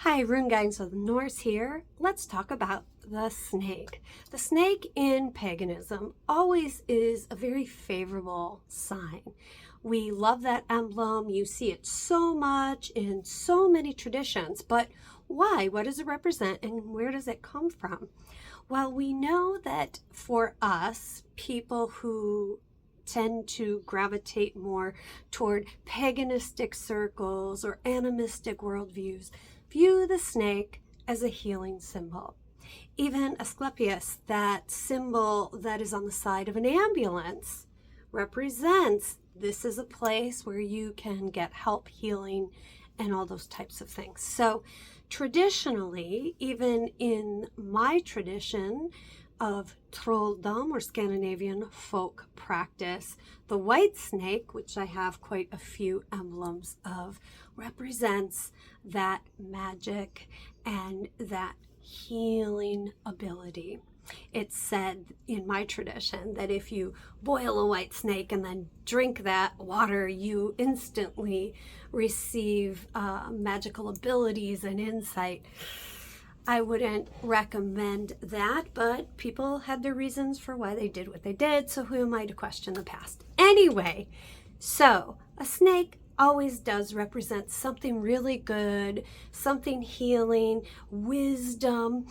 Hi, Rune Guidance of the Norse here. Let's talk about the snake. The snake in paganism always is a very favorable sign. We love that emblem. You see it so much in so many traditions, but why? What does it represent and where does it come from? Well, we know that for us, people who tend to gravitate more toward paganistic circles or animistic worldviews view the snake as a healing symbol. Even Asclepius, that symbol that is on the side of an ambulance, represents this is a place where you can get help, healing, and all those types of things. So traditionally, even in my tradition of trolldom or Scandinavian folk practice, the white snake, which I have quite a few emblems of, represents that magic and that healing ability. It's said in my tradition that if you boil a white snake and then drink that water, you instantly receive magical abilities and insight. I wouldn't recommend that, but people had their reasons for why they did what they did, so who am I to question the past? Anyway, so a snake always does represent something really good, something healing, wisdom.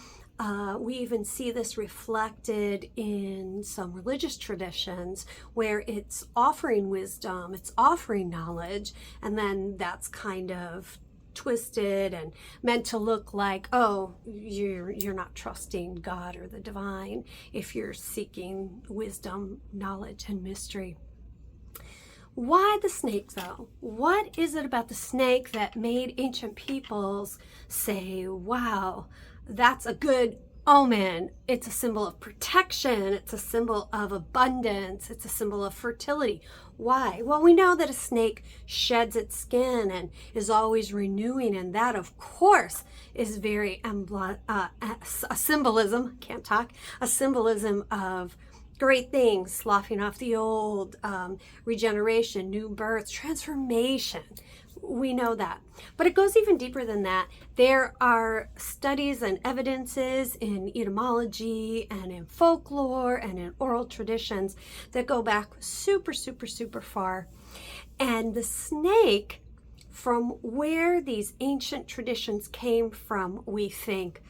We even see this reflected in some religious traditions where it's offering wisdom, it's offering knowledge, and then that's kind of twisted and meant to look like, oh, you're not trusting God or the divine if you're seeking wisdom, knowledge, and mystery. Why the snake, though? What is it about the snake that made ancient peoples say, wow, that's a good omen? It's a symbol of protection. It's a symbol of abundance. It's a symbol of fertility. Why? Well, we know that a snake sheds its skin and is always renewing, and that, of course, is very a symbolism, can't talk, a symbolism of great things, sloughing off the old, regeneration, new birth, transformation. We know that. But it goes even deeper than that. There are studies and evidences in etymology and in folklore and in oral traditions that go back super, super, super far. And the snake, from where these ancient traditions came from, we think,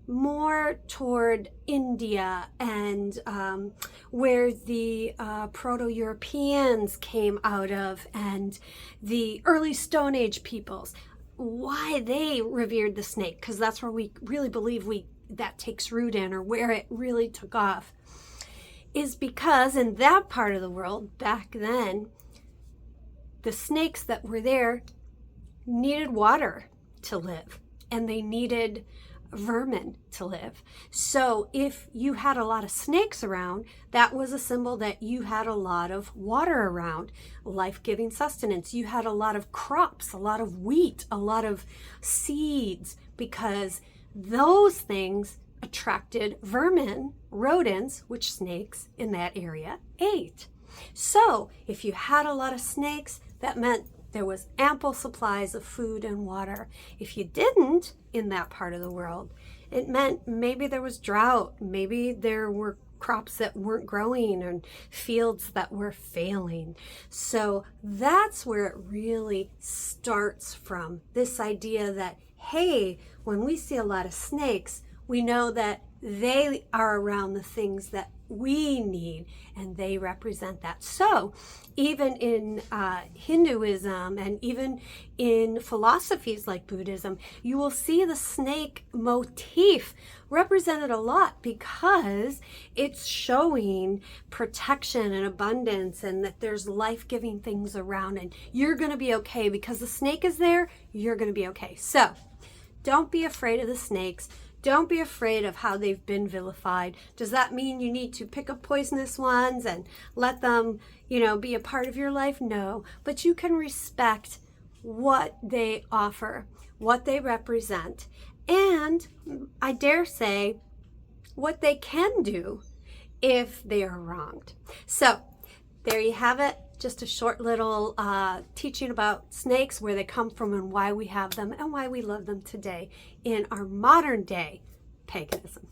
more toward India and where the Proto-Europeans came out of, and the early Stone Age peoples, why they revered the snake, because that's where we really believe that takes root in, or where it really took off, is because in that part of the world back then, the snakes that were there needed water to live, and they needed vermin to live. So if you had a lot of snakes around, that was a symbol that you had a lot of water around, life-giving sustenance. You had a lot of crops, a lot of wheat, a lot of seeds, because those things attracted vermin, rodents, which snakes in that area ate. So if you had a lot of snakes, that meant there was ample supplies of food and water. If you didn't in that part of the world, it meant maybe there was drought, maybe there were crops that weren't growing and fields that were failing. So that's where it really starts from, this idea that, hey, when we see a lot of snakes, we know that they are around the things that we need, and they represent that. So even in Hinduism and even in philosophies like Buddhism, you will see the snake motif represented a lot, because it's showing protection and abundance, and that there's life-giving things around, and you're going to be okay because the snake is there. You're going to be okay. So don't be afraid of the snakes. Don't be afraid of how they've been vilified. Does that mean you need to pick up poisonous ones and let them, be a part of your life? No, but you can respect what they offer, what they represent, and I dare say what they can do if they are wronged. So there you have it. just a short little teaching about snakes, where they come from and why we have them and why we love them today in our modern day paganism.